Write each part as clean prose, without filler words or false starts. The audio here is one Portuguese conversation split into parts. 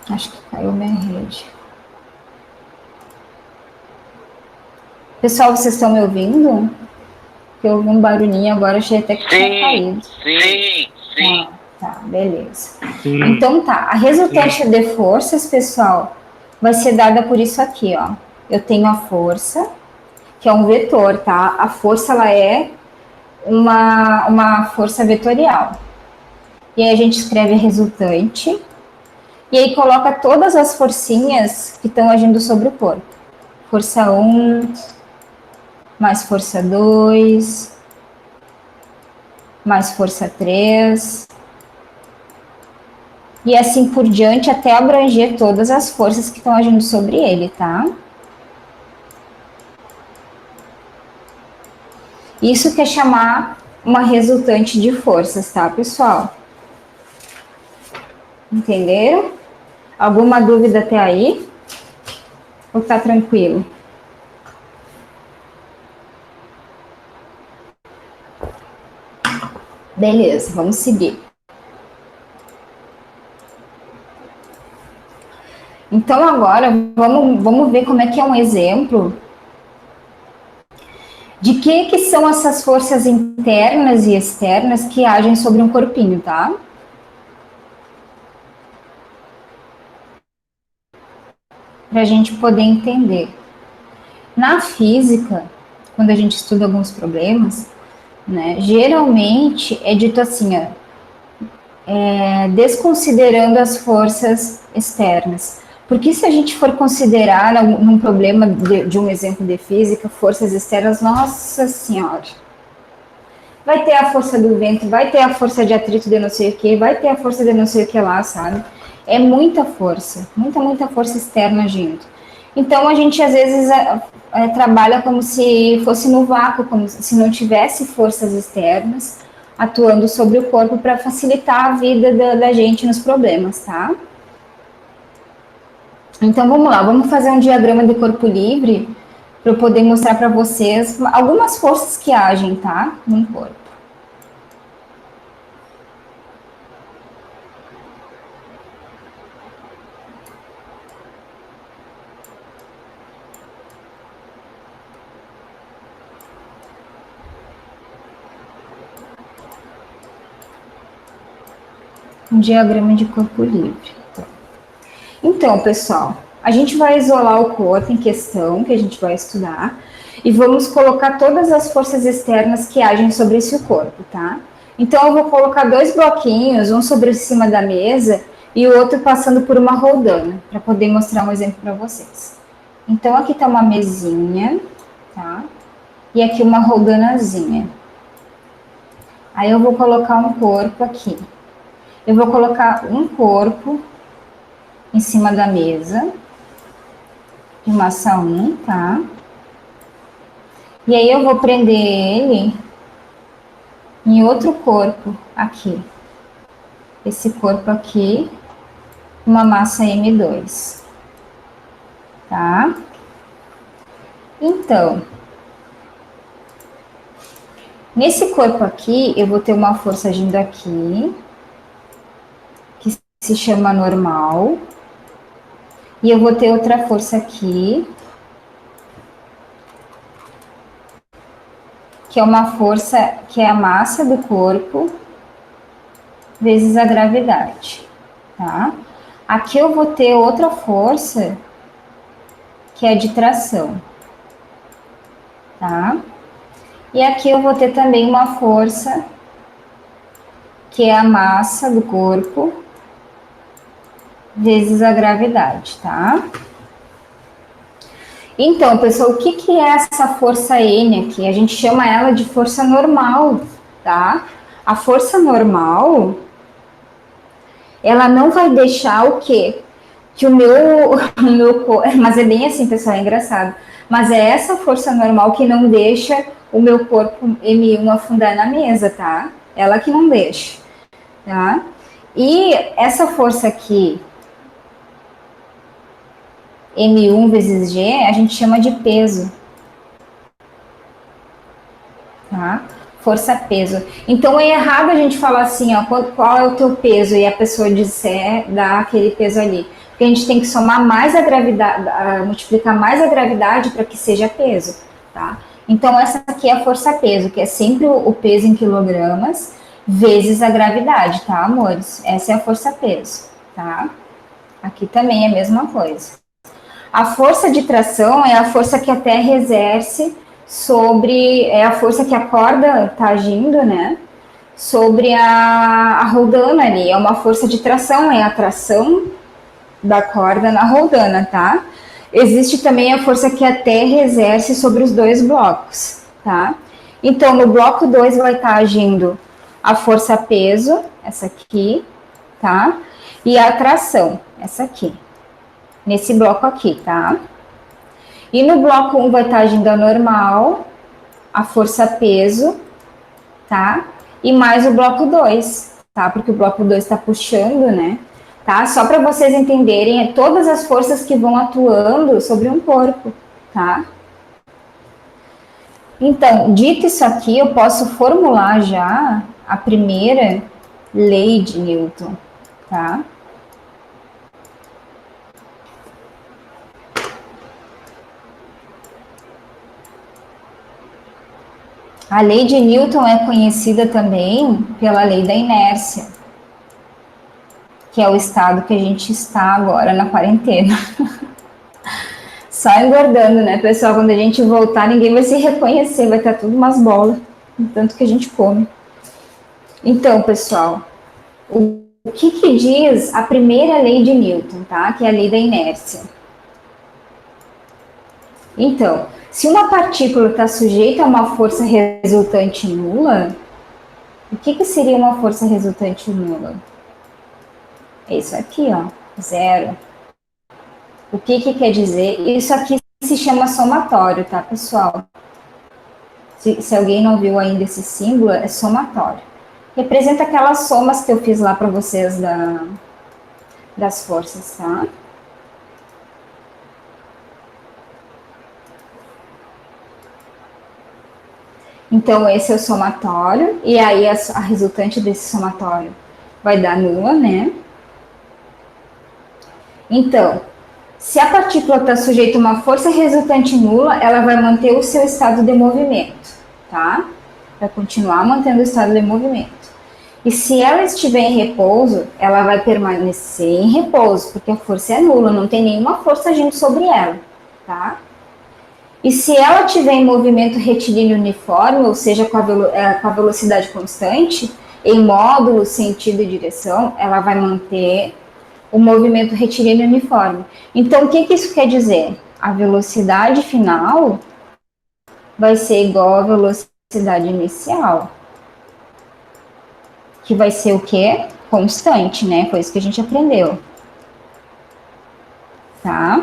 Acho que caiu minha rede. Pessoal, vocês estão me ouvindo? Eu ouvi um barulhinho agora, achei até que tinha caído. Sim. Tá, beleza. Sim. Então tá, a resultante de forças, pessoal, vai ser dada por isso aqui, ó. Eu tenho a força, que é um vetor, tá? A força, ela é uma força vetorial. E aí a gente escreve a resultante, e aí coloca todas as forcinhas que estão agindo sobre o corpo. Força 1, mais força 2, mais força 3, e assim por diante até abranger todas as forças que estão agindo sobre ele, tá? Isso quer chamar uma resultante de forças, tá, pessoal? Entenderam? Alguma dúvida até aí? Ou tá tranquilo? Beleza, vamos seguir. Então agora vamos ver como é que é um exemplo de que são essas forças internas e externas que agem sobre um corpinho, tá? Para a gente poder entender. Na física, quando a gente estuda alguns problemas, né, geralmente é dito assim, ó, desconsiderando as forças externas. Porque se a gente for considerar num problema de um exemplo de física, forças externas, nossa senhora, vai ter a força do vento, vai ter a força de atrito de não sei o que, vai ter a força de não sei o que lá, sabe? É muita força, muita força externa agindo. Então a gente às vezes trabalha como se fosse no vácuo, como se não tivesse forças externas atuando sobre o corpo para facilitar a vida da gente nos problemas, tá? Então vamos lá, vamos fazer um diagrama de corpo livre para eu poder mostrar para vocês algumas forças que agem, tá? No corpo. Um diagrama de corpo livre. Então, pessoal, a gente vai isolar o corpo em questão, que a gente vai estudar, e vamos colocar todas as forças externas que agem sobre esse corpo, tá? Então, eu vou colocar dois bloquinhos, um sobre cima da mesa e o outro passando por uma roldana, para poder mostrar um exemplo para vocês. Então, aqui tá uma mesinha, tá? E aqui uma roldanazinha. Aí eu vou colocar um corpo aqui. Eu vou colocar um corpo em cima da mesa, de massa 1, tá? E aí eu vou prender ele em outro corpo aqui. Esse corpo aqui, uma massa M2, tá? Então, nesse corpo aqui, eu vou ter uma força agindo aqui, que se chama normal. E eu vou ter outra força aqui, que é uma força que é a massa do corpo vezes a gravidade, tá? Aqui eu vou ter outra força, que é de tração, tá? E aqui eu vou ter também uma força, que é a massa do corpo vezes a gravidade, tá? Então, pessoal, o que é essa força N aqui? A gente chama ela de força normal, tá? A força normal, ela não vai deixar o quê? Que o meu corpo... Mas é bem assim, pessoal, é engraçado. Mas é essa força normal que não deixa o meu corpo M1 afundar na mesa, tá? Ela que não deixa, tá? E essa força aqui, M1 vezes G, a gente chama de peso, tá? Força-peso. Então é errado a gente falar assim, ó, qual é o teu peso e a pessoa disser, dar aquele peso ali. Porque a gente tem que somar mais a gravidade, multiplicar mais a gravidade para que seja peso, tá? Então essa aqui é a força-peso, que é sempre o peso em quilogramas vezes a gravidade, tá, amores? Essa é a força-peso, tá? Aqui também é a mesma coisa. A força de tração é a força que a Terra exerce sobre, é a força que a corda está agindo, né? Sobre a roldana ali. É uma força de tração, é a tração da corda na roldana, tá? Existe também a força que a Terra exerce sobre os dois blocos, tá? Então, no bloco 2 vai estar agindo a força-peso, essa aqui, tá? E a tração, essa aqui. Nesse bloco aqui, tá? E no bloco 1 vai estar agindo a normal, a força-peso, tá? E mais o bloco 2, tá? Porque o bloco 2 está puxando, né? Tá? Só para vocês entenderem todas as forças que vão atuando sobre um corpo, tá? Então, dito isso aqui, eu posso formular já a primeira lei de Newton, tá? A lei de Newton é conhecida também pela lei da inércia, que é o estado que a gente está agora na quarentena. Só engordando, né, pessoal? Quando a gente voltar, ninguém vai se reconhecer, vai estar tudo umas bolas, tanto que a gente come. Então, pessoal, o que diz a primeira lei de Newton, tá? Que é a lei da inércia. Então, se uma partícula está sujeita a uma força resultante nula, o que seria uma força resultante nula? É isso aqui, ó, zero. O que quer dizer? Isso aqui se chama somatório, tá, pessoal? Se alguém não viu ainda esse símbolo, é somatório. Representa aquelas somas que eu fiz lá para vocês das forças, tá? Então, esse é o somatório, e aí a resultante desse somatório vai dar nula, né? Então, se a partícula está sujeita a uma força resultante nula, ela vai manter o seu estado de movimento, tá? Vai continuar mantendo o estado de movimento. E se ela estiver em repouso, ela vai permanecer em repouso, porque a força é nula, não tem nenhuma força agindo sobre ela, tá? E se ela estiver em movimento retilíneo uniforme, ou seja, com a velocidade constante, em módulo, sentido e direção, ela vai manter o movimento retilíneo uniforme. Então, o que isso quer dizer? A velocidade final vai ser igual à velocidade inicial, que vai ser o quê? Constante, né? Foi isso que a gente aprendeu. Tá?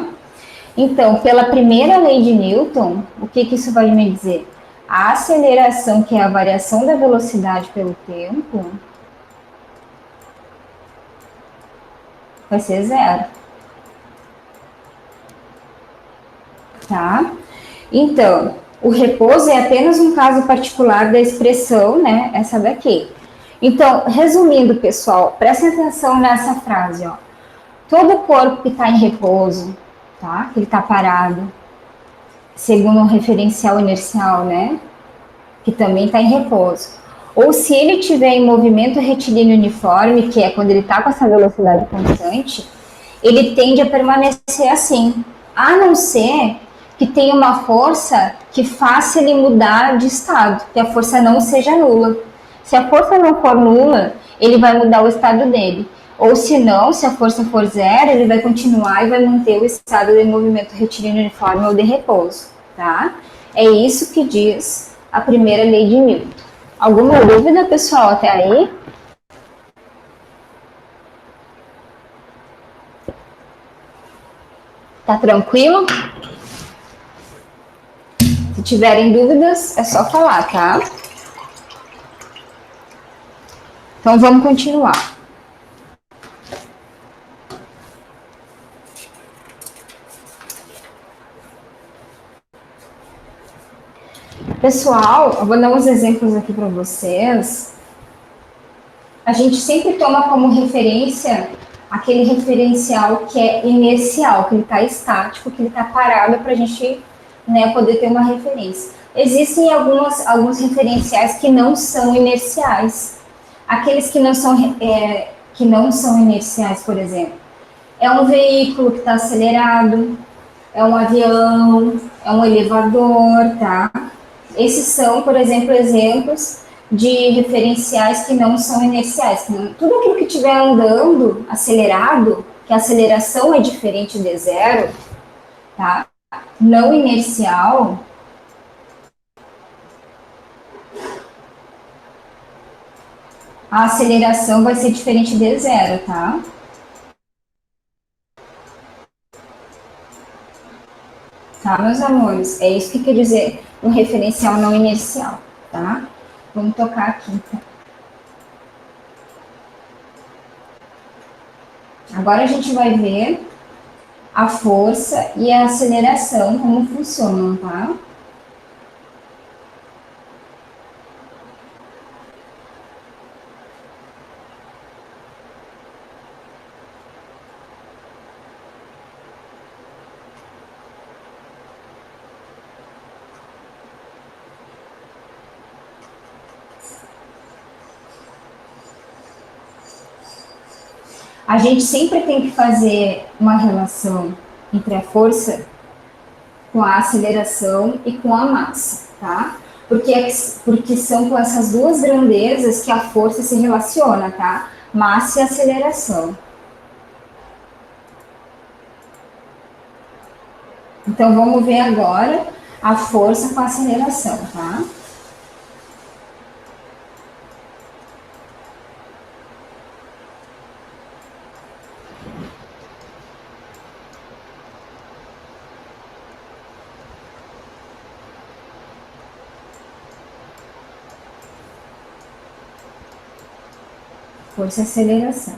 Então, pela primeira lei de Newton, o que isso vai me dizer? A aceleração, que é a variação da velocidade pelo tempo, vai ser zero. Tá? Então, o repouso é apenas um caso particular da expressão, né? Essa daqui. Então, resumindo, pessoal, prestem atenção nessa frase, ó. Todo corpo que está em repouso, tá? Que ele está parado, segundo um referencial inercial, né? Que também está em repouso. Ou se ele tiver em movimento retilíneo uniforme, que é quando ele está com essa velocidade constante, ele tende a permanecer assim, a não ser que tenha uma força que faça ele mudar de estado, que a força não seja nula. Se a força não for nula, ele vai mudar o estado dele. Ou se não, se a força for zero, ele vai continuar e vai manter o estado de movimento retilíneo uniforme ou de repouso, tá? É isso que diz a primeira lei de Newton. Alguma dúvida, pessoal, até aí? Tá tranquilo? Se tiverem dúvidas, é só falar, tá? Então vamos continuar. Pessoal, eu vou dar uns exemplos aqui para vocês. A gente sempre toma como referência aquele referencial que é inercial, que ele está estático, que ele está parado para a gente, né, poder ter uma referência. Existem alguns referenciais que não são inerciais. Aqueles que não são inerciais, por exemplo, é um veículo que está acelerado, é um avião, é um elevador, tá? Esses são, por exemplo, exemplos de referenciais que não são inerciais. Tudo aquilo que estiver andando acelerado, que a aceleração é diferente de zero, tá? Não inercial, a aceleração vai ser diferente de zero, tá? Tá, meus amores? É isso que quer dizer um referencial não inercial, tá? Vamos tocar aqui, então. Agora a gente vai ver a força e a aceleração, como funcionam, tá? A gente sempre tem que fazer uma relação entre a força com a aceleração e com a massa, tá? Porque são com essas duas grandezas que a força se relaciona, tá? Massa e aceleração. Então, vamos ver agora a força com a aceleração, tá? Força e aceleração.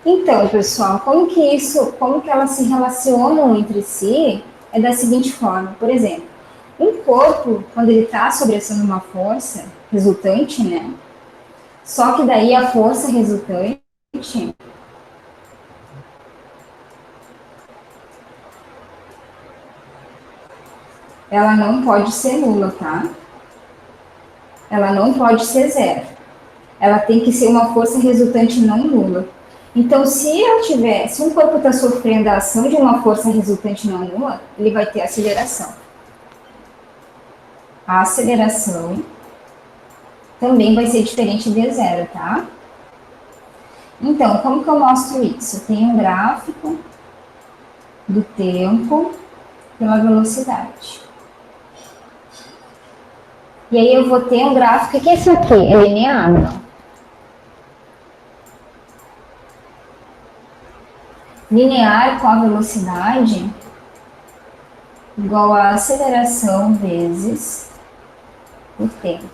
Então, pessoal, como que elas se relacionam entre si é da seguinte forma. Por exemplo, um corpo, quando ele está sobressando uma força resultante, né? Só que daí a força resultante, ela não pode ser nula, tá? Ela não pode ser zero. Ela tem que ser uma força resultante não nula. Então, se um corpo está sofrendo a ação de uma força resultante não nula, ele vai ter aceleração. A aceleração também vai ser diferente de zero, tá? Então, como que eu mostro isso? Eu tenho um gráfico do tempo pela velocidade. E aí eu vou ter um gráfico, que é esse aqui? É linear, não? Linear com a velocidade igual a aceleração vezes o tempo.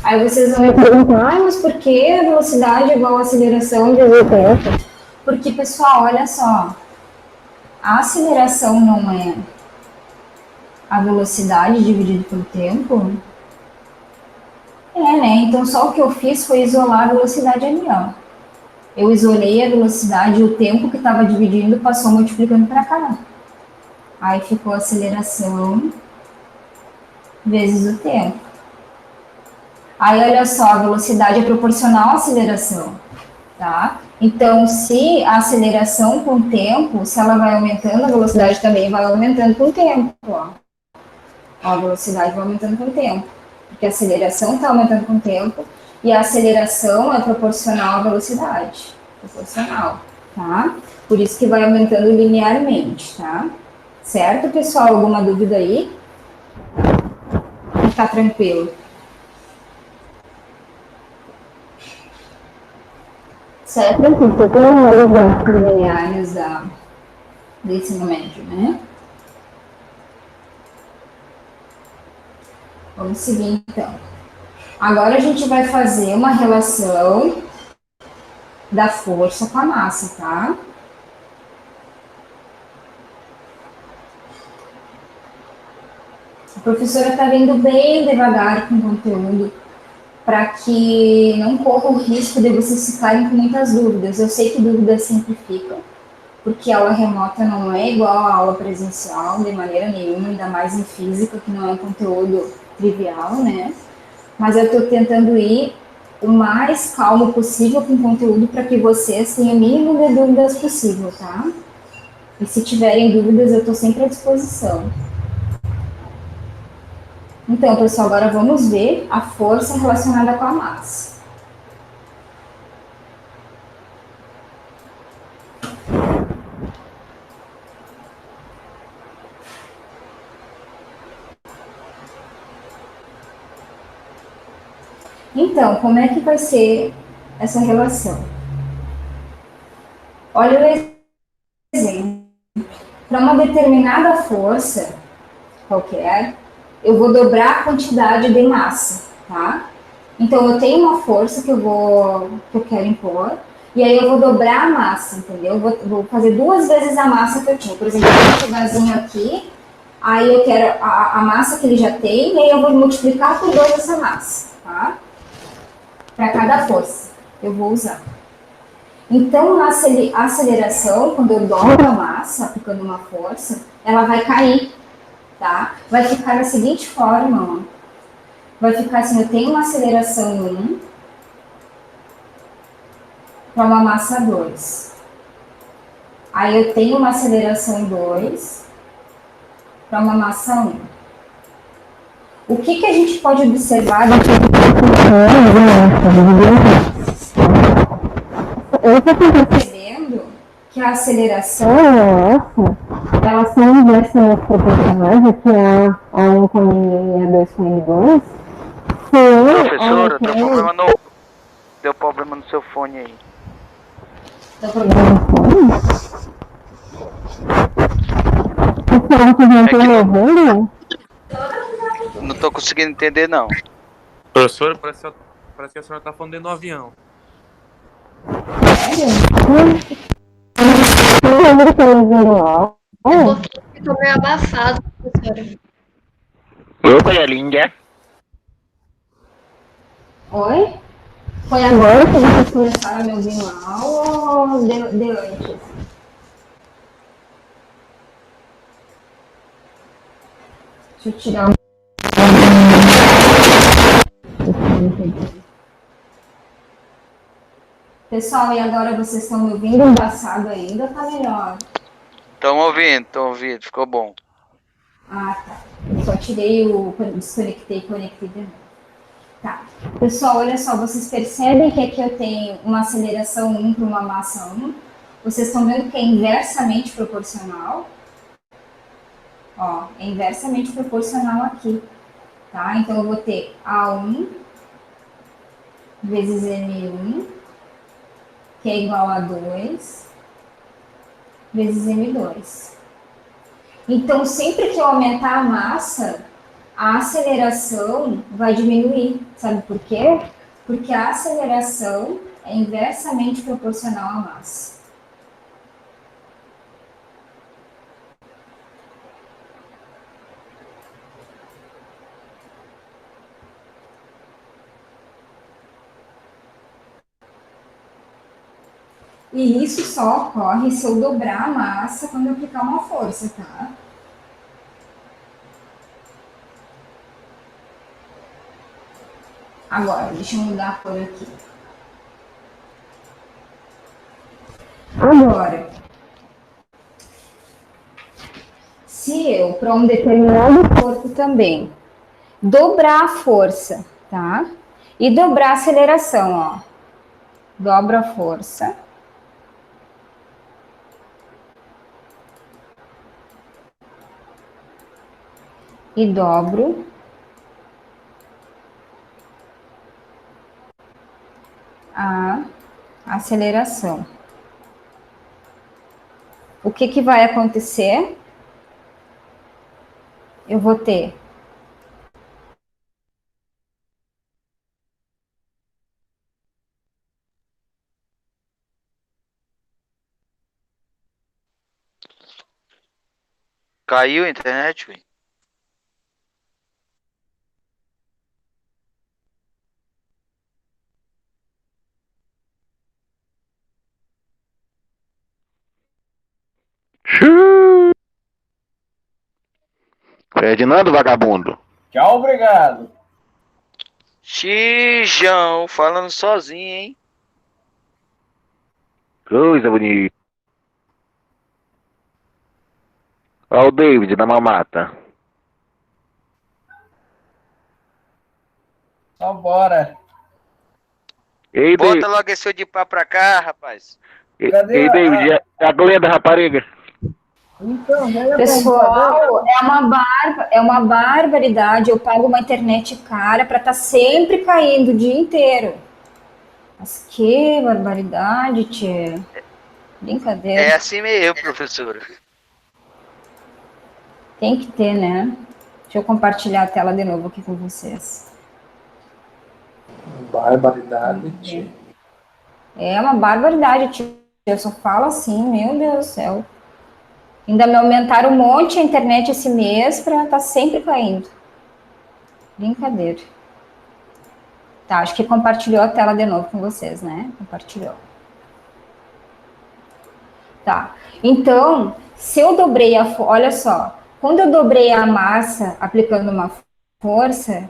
Aí vocês vão me perguntar, mas por que a velocidade é igual a aceleração vezes o tempo? Porque, pessoal, olha só, a aceleração não é a velocidade dividido pelo tempo? É, né? Então, só o que eu fiz foi isolar a velocidade ali, ó. Eu isolei a velocidade e o tempo que estava dividindo passou multiplicando para cá. Aí ficou a aceleração vezes o tempo. Aí, olha só, a velocidade é proporcional à aceleração, tá? Então, se a aceleração com o tempo, se ela vai aumentando, a velocidade também vai aumentando com o tempo, ó. A velocidade vai aumentando com o tempo, porque a aceleração está aumentando com o tempo e a aceleração é proporcional à velocidade, proporcional, tá? Por isso que vai aumentando linearmente, tá? Certo, pessoal? Alguma dúvida aí? Tá tranquilo. Certo, eu tenho uma exemplo lineares do ensino médio, né? Vamos seguir, então. Agora a gente vai fazer uma relação da força com a massa, tá? professora está vindo bem devagar com o conteúdo, para que não corra o risco de vocês ficarem com muitas dúvidas. Eu sei que dúvidas sempre ficam, porque a aula remota não é igual à aula presencial, de maneira nenhuma, ainda mais em física, que não é um conteúdo trivial, né? Mas eu estou tentando ir o mais calmo possível com o conteúdo para que vocês tenham o mínimo de dúvidas possível, tá? E se tiverem dúvidas, eu estou sempre à disposição. Então, pessoal, agora vamos ver a força relacionada com a massa. Então, como é que vai ser essa relação? Olha o exemplo. Para uma determinada força qualquer, eu vou dobrar a quantidade de massa, tá? Então eu tenho uma força que eu quero impor, e aí eu vou dobrar a massa, entendeu? Vou fazer 2 vezes a massa que eu tinha. Por exemplo, eu tenho um pedazinho aqui, aí eu quero a massa que ele já tem, e aí eu vou multiplicar por 2 essa massa, tá? Para cada força eu vou usar. Então, na aceleração, quando eu dobro a massa, aplicando uma força, ela vai cair, tá? Vai ficar da seguinte forma, ó. Vai ficar assim, eu tenho uma aceleração 1 para uma massa 2. Aí eu tenho uma aceleração 2 para uma massa 1. O que, que a gente pode observar daqui? Eu estou percebendo que a aceleração elas são inversamente proporcionais, aqui a 1 com N e a 2 com N2. Professora, deu problema no seu fone aí. Deu problema no fone? Não tô conseguindo entender, não. Professora, parece que a senhora tá falando dentro do avião. Porque ficou meio abafado, professora. Oi, linda. Oi? Foi agora que vocês começaram a me ouvir mal ou de antes? Deixa eu tirar um. Pessoal, e agora vocês estão me ouvindo embaçado ainda ou tá melhor? Tô ouvindo, ficou bom. Ah, tá. Eu só tirei desconectei e conectei de novo. Tá. Pessoal, olha só, vocês percebem que aqui eu tenho uma aceleração 1 para uma massa 1? Vocês estão vendo que é inversamente proporcional? Ó, é inversamente proporcional aqui, tá? Então eu vou ter A1 vezes M1, que é igual a 2 vezes M2. Então, sempre que eu aumentar a massa, a aceleração vai diminuir. Sabe por quê? Porque a aceleração é inversamente proporcional à massa. E isso só ocorre se eu dobrar a massa quando eu aplicar uma força, tá? Agora, deixa eu mudar a cor aqui. Agora, se eu, para um determinado corpo também, dobrar a força, tá? E dobrar a aceleração, ó. Dobro a força. E dobro a aceleração. O que, que vai acontecer? Eu vou ter Caiu a internet, velho? Ferdinando, vagabundo. Tchau, obrigado. Xijão, falando sozinho, hein? Coisa bonita. Ó o David da mamata. Só bora. Ei, Bota logo esse seu de pá pra cá, rapaz. Cadê David, a Glenda da rapariga. Então, venha Pessoal, é uma barbaridade. Eu pago uma internet cara para estar sempre caindo o dia inteiro. Mas que barbaridade, tia. Brincadeira. É assim mesmo, professora. Tem que ter, né? Deixa eu compartilhar a tela de novo aqui com vocês. Barbaridade, tia. É uma barbaridade, tia. Eu só falo assim, meu Deus do céu. Ainda me aumentaram um monte a internet esse mês para estar sempre caindo. Brincadeira. Tá, acho que compartilhou a tela de novo com vocês, né? Compartilhou. Tá. Então, se eu dobrei a... Olha só. Quando eu dobrei a massa aplicando uma força,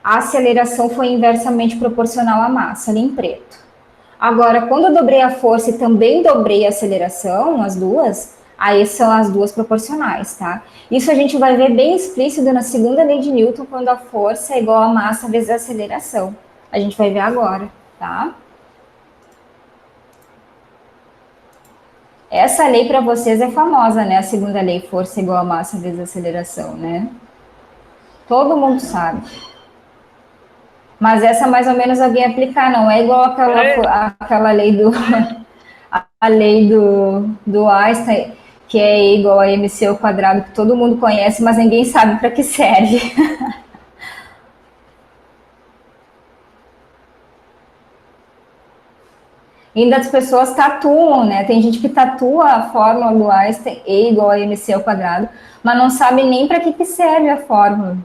a aceleração foi inversamente proporcional à massa, ali em preto. Agora, quando eu dobrei a força e também dobrei a aceleração, as duas, aí são as duas proporcionais, tá? Isso a gente vai ver bem explícito na segunda lei de Newton, quando a força é igual a massa vezes a aceleração. A gente vai ver agora, tá? Essa lei para vocês é famosa, né? A segunda lei, força igual a massa vezes a aceleração, né? Todo mundo sabe. Mas essa mais ou menos alguém aplicar, não é igual aquela lei do a lei do Einstein, que é E igual a mc ao quadrado, que todo mundo conhece, mas ninguém sabe para que serve. Ainda as pessoas tatuam, né? Tem gente que tatua a fórmula do Einstein, E igual a mc ao quadrado, mas não sabe nem para que serve a fórmula.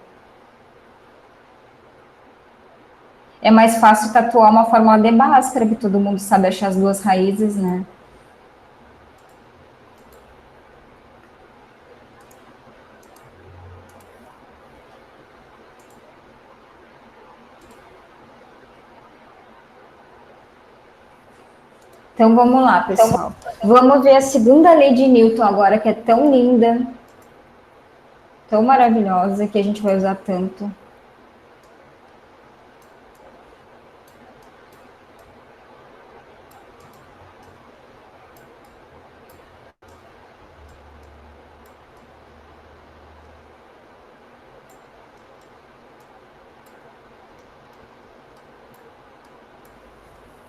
É mais fácil tatuar uma fórmula de Bhaskara, que todo mundo sabe achar as duas raízes, né? Então vamos lá, pessoal. Vamos ver a segunda lei de Newton agora, que é tão linda, tão maravilhosa, que a gente vai usar tanto.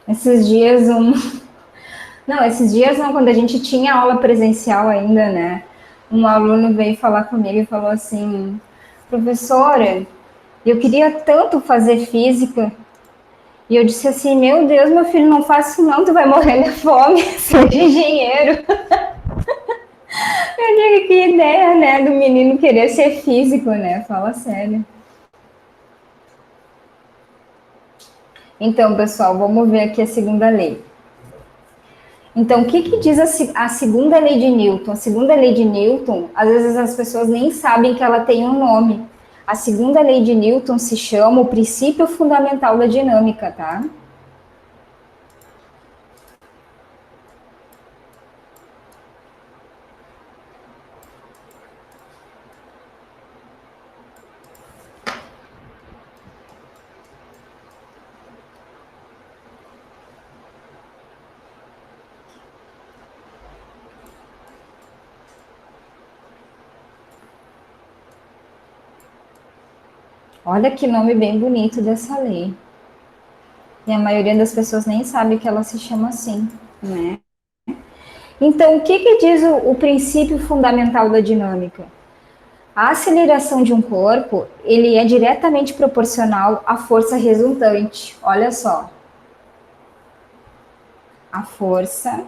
Esses dias não, quando a gente tinha aula presencial ainda, né? Um aluno veio falar comigo e falou assim: professora, eu queria tanto fazer física. E eu disse assim: meu Deus, meu filho, não faça isso não, tu vai morrer de fome, seja engenheiro. Eu digo, que ideia, né, do menino querer ser físico, né? Fala sério. Então, pessoal, vamos ver aqui a segunda lei. Então, o que diz a segunda lei de Newton? A segunda lei de Newton, às vezes as pessoas nem sabem que ela tem um nome. A segunda lei de Newton se chama o princípio fundamental da dinâmica, tá? Olha que nome bem bonito dessa lei. E a maioria das pessoas nem sabe que ela se chama assim, né? Então, o que diz o princípio fundamental da dinâmica? A aceleração de um corpo, ele é diretamente proporcional à força resultante. Olha só. A força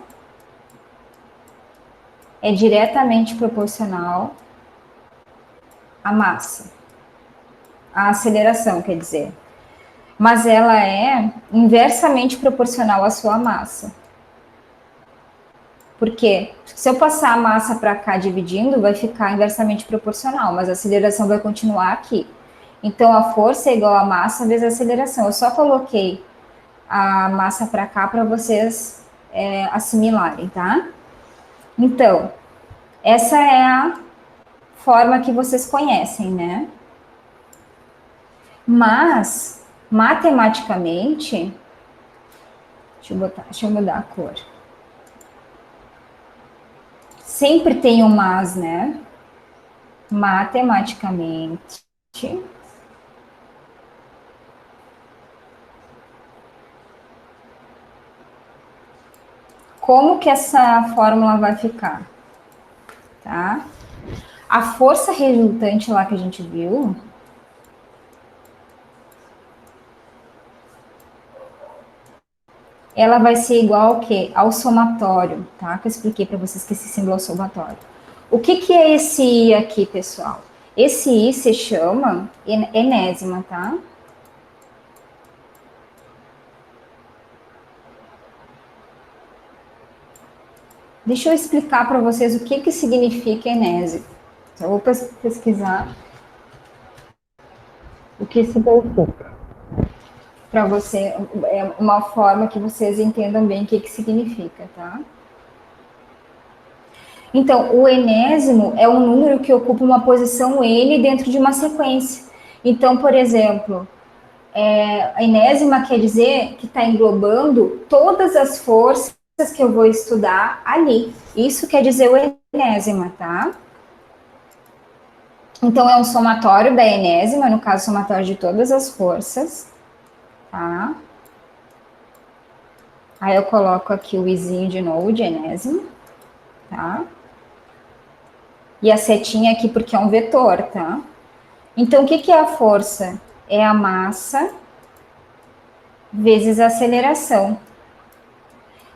é diretamente proporcional à massa. A aceleração, quer dizer. Mas ela é inversamente proporcional à sua massa. Porque se eu passar a massa para cá dividindo, vai ficar inversamente proporcional, mas a aceleração vai continuar aqui. Então, a força é igual a massa vezes a aceleração. Eu só coloquei a massa para cá para vocês assimilarem, tá? Então, essa é a forma que vocês conhecem, né? Mas, matematicamente, deixa eu mudar a cor. Sempre tem um mas, né? Matematicamente, como que essa fórmula vai ficar? Tá? A força resultante lá que a gente viu, ela vai ser igual ao quê? Ao somatório, tá? Que eu expliquei para vocês que esse símbolo é o somatório. O que é esse I aqui, pessoal? Esse I se chama enésima, tá? Deixa eu explicar para vocês o que significa enésima. Eu vou pesquisar o que significa. Para você, é uma forma que vocês entendam bem o que significa, tá? Então, o enésimo é um número que ocupa uma posição n dentro de uma sequência. Então, por exemplo, a enésima quer dizer que está englobando todas as forças que eu vou estudar ali. Isso quer dizer o enésima, tá? Então, é um somatório da enésima, no caso, somatório de todas as forças, tá? Aí eu coloco aqui o izinho de novo, de enésima, tá? E a setinha aqui porque é um vetor, tá? Então, o que é a força? É a massa vezes a aceleração.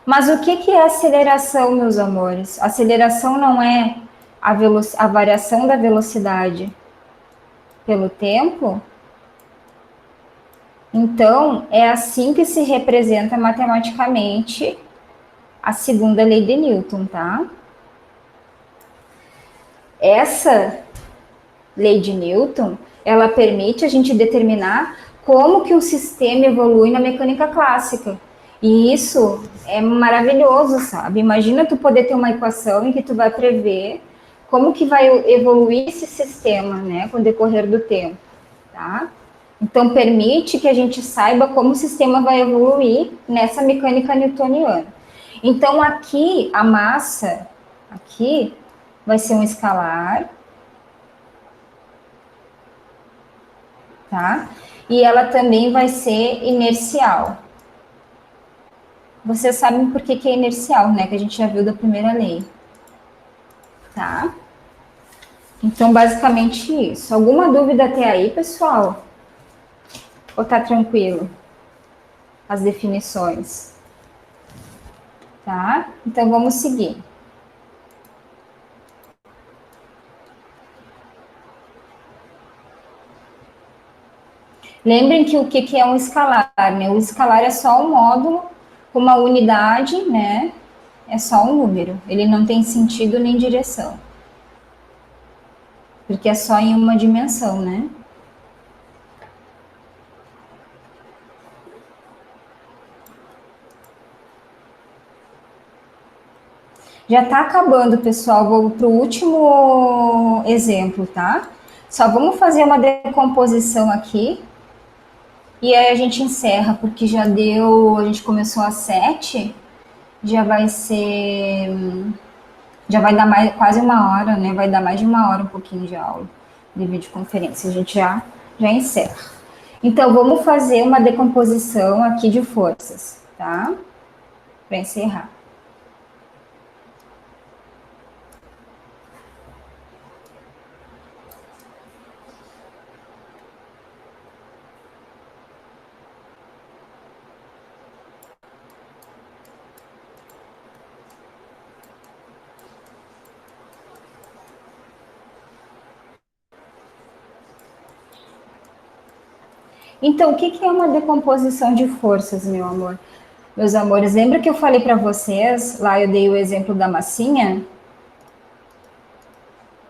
Mas o que é aceleração, meus amores? Aceleração não é a variação da velocidade pelo tempo? Então, é assim que se representa matematicamente a segunda lei de Newton, tá? Essa lei de Newton, ela permite a gente determinar como que o sistema evolui na mecânica clássica. E isso é maravilhoso, sabe? Imagina tu poder ter uma equação em que tu vai prever como que vai evoluir esse sistema, né, com o decorrer do tempo, tá? Então, permite que a gente saiba como o sistema vai evoluir nessa mecânica newtoniana. Então, aqui, a massa, aqui, vai ser um escalar, tá? E ela também vai ser inercial. Vocês sabem por que é inercial, né? Que a gente já viu da primeira lei. Tá? Então, basicamente isso. Alguma dúvida até aí, pessoal? Ou tá tranquilo? As definições. Tá? Então, vamos seguir. Lembrem que o que é um escalar, né? O escalar é só um módulo com uma unidade, né? É só um número. Ele não tem sentido nem direção. Porque é só em uma dimensão, né? Já tá acabando, pessoal. Vou para o último exemplo, tá? Só vamos fazer uma decomposição aqui. E aí a gente encerra, porque já deu... A gente começou às 7. Já vai ser... Já vai dar mais, quase uma hora, né? Vai dar mais de uma hora, um pouquinho de aula de videoconferência. A gente já encerra. Então, vamos fazer uma decomposição aqui de forças, tá? Para encerrar. Então, o que é uma decomposição de forças, meu amor? Meus amores, lembra que eu falei para vocês, lá eu dei o exemplo da massinha?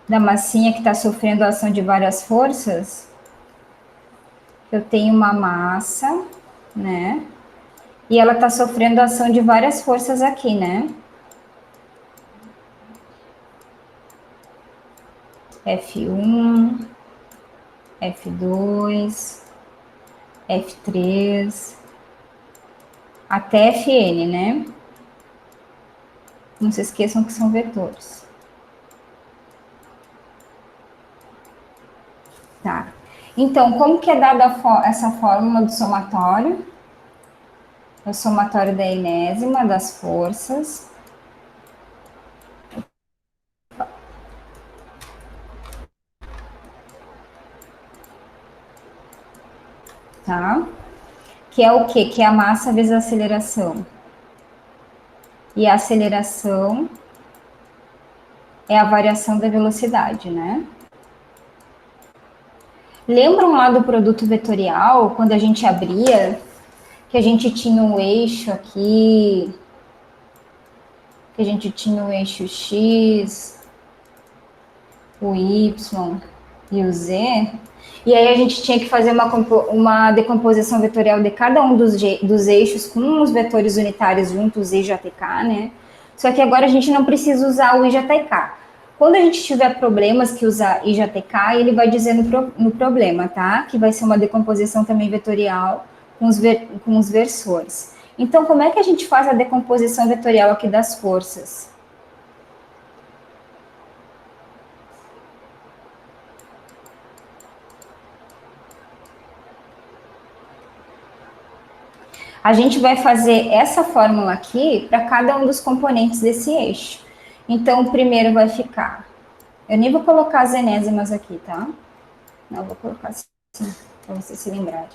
Da massinha que está sofrendo a ação de várias forças? Eu tenho uma massa, né? E ela está sofrendo a ação de várias forças aqui, né? F1, F2, F3, até Fn, né? Não se esqueçam que são vetores. Tá. Então, como que é dada essa fórmula do somatório? O somatório da enésima das forças. Tá? Que é o quê? Que é a massa vezes a aceleração. E a aceleração é a variação da velocidade, né? Lembram lá do produto vetorial, quando a gente abria, que a gente tinha um eixo aqui, que a gente tinha o eixo X, o Y e o Z, e aí a gente tinha que fazer uma decomposição vetorial de cada um dos eixos com os vetores unitários juntos, IJK, né? Só que agora a gente não precisa usar o IJK. Quando a gente tiver problemas que usar IJK, ele vai dizer no problema, tá? Que vai ser uma decomposição também vetorial com os versores. Então, como é que a gente faz a decomposição vetorial aqui das forças? A gente vai fazer essa fórmula aqui para cada um dos componentes desse eixo. Então, o primeiro vai ficar... Eu nem vou colocar as enésimas aqui, tá? Não, vou colocar assim, para vocês se lembrarem.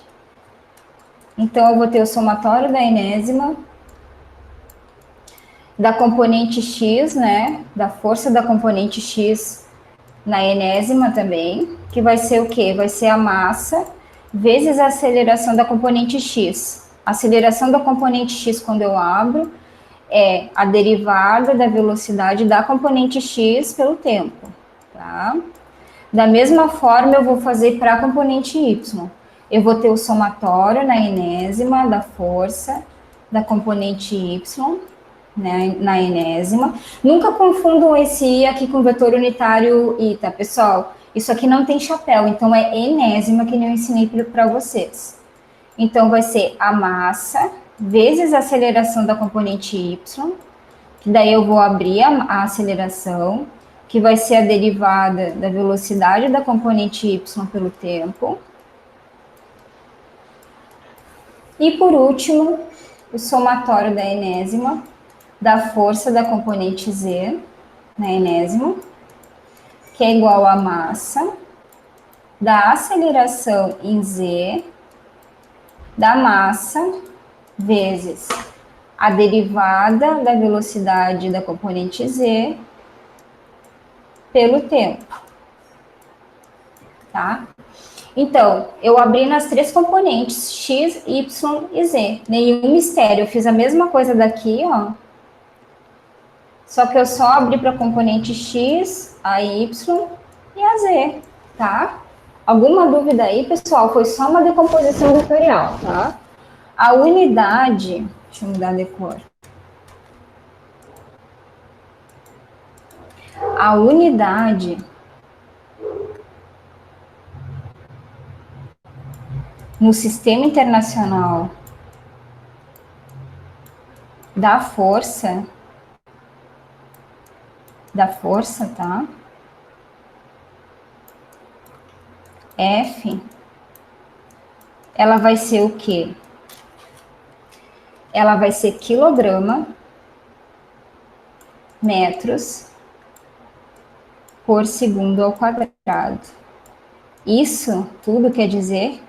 Então, eu vou ter o somatório da enésima, da componente X, né? Da força da componente X na enésima também, que vai ser o quê? Vai ser a massa vezes a aceleração da componente X. A aceleração da componente X, quando eu abro, é a derivada da velocidade da componente X pelo tempo, tá? Da mesma forma, eu vou fazer para a componente Y. Eu vou ter o somatório na enésima da força da componente Y, né, na enésima. Nunca confundam esse I aqui com vetor unitário I, tá, pessoal? Isso aqui não tem chapéu, então é enésima que eu ensinei para vocês. Então, vai ser a massa vezes a aceleração da componente Y, que daí eu vou abrir a aceleração, que vai ser a derivada da velocidade da componente Y pelo tempo. E, por último, o somatório da enésima, da força da componente Z, na enésima, que é igual a massa da aceleração em Z, da massa vezes a derivada da velocidade da componente Z pelo tempo, tá? Então, eu abri nas três componentes, X, Y e Z. Nenhum mistério, eu fiz a mesma coisa daqui, ó. Só que eu só abri para a componente X, a Y e a Z, tá? Alguma dúvida aí, pessoal? Foi só uma decomposição vetorial, tá? A unidade... Deixa eu mudar de cor. A unidade no Sistema Internacional da força, tá? F, ela vai ser o quê? Ela vai ser quilograma, metros, por segundo ao quadrado. Isso tudo quer dizer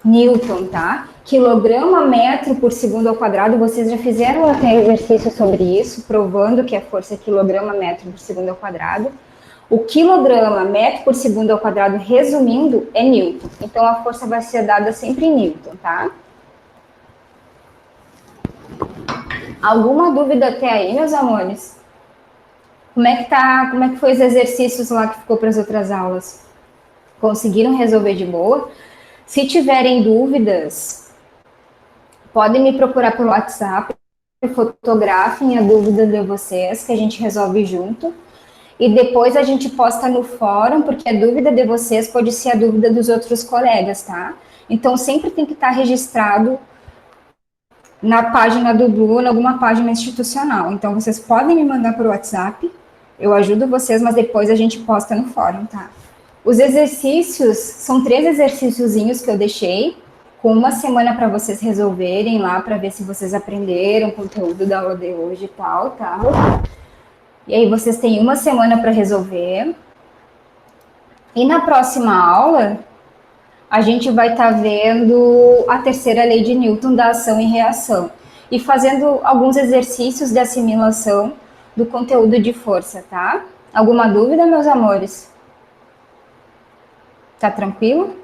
Newton, tá? Quilograma, metro por segundo ao quadrado, vocês já fizeram até exercício sobre isso, provando que a força é quilograma, metro por segundo ao quadrado. O quilograma, metro por segundo ao quadrado, resumindo, é Newton. Então, a força vai ser dada sempre em Newton, tá? Alguma dúvida até aí, meus amores? Como é que tá? Como é que foi os exercícios lá que ficou para as outras aulas? Conseguiram resolver de boa? Se tiverem dúvidas, podem me procurar pelo WhatsApp, fotografem a dúvida de vocês, que a gente resolve junto. E depois a gente posta no fórum, porque a dúvida de vocês pode ser a dúvida dos outros colegas, tá? Então, sempre tem que estar registrado na página do Blue, em alguma página institucional. Então, vocês podem me mandar por WhatsApp, eu ajudo vocês, mas depois a gente posta no fórum, tá? Os exercícios, são 3 exercíciozinhos que eu deixei, com uma semana para vocês resolverem lá, para ver se vocês aprenderam o conteúdo da aula de hoje e tal, tá? E aí vocês têm uma semana para resolver. E na próxima aula, a gente vai estar vendo a terceira lei de Newton da ação e reação. E fazendo alguns exercícios de assimilação do conteúdo de força, tá? Alguma dúvida, meus amores? Tá tranquilo?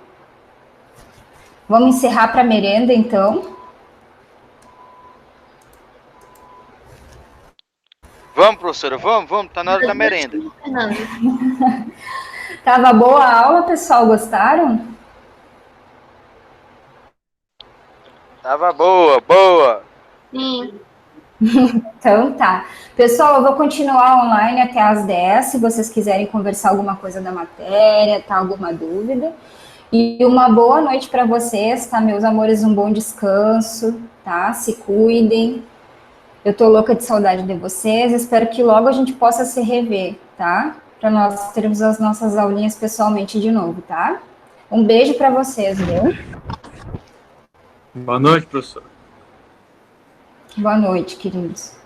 Vamos encerrar para a merenda, então. Vamos, professora, vamos, tá na hora da merenda. Fernando. Tava boa a aula, pessoal? Gostaram? Tava boa. Sim. Então tá. Pessoal, eu vou continuar online até às 10, se vocês quiserem conversar alguma coisa da matéria, tá? Alguma dúvida. E uma boa noite para vocês, tá, meus amores? Um bom descanso, tá? Se cuidem. Eu tô louca de saudade de vocês. Espero que logo a gente possa se rever, tá? Para nós termos as nossas aulinhas pessoalmente de novo, tá? Um beijo para vocês, viu? Boa noite, professor. Boa noite, queridos.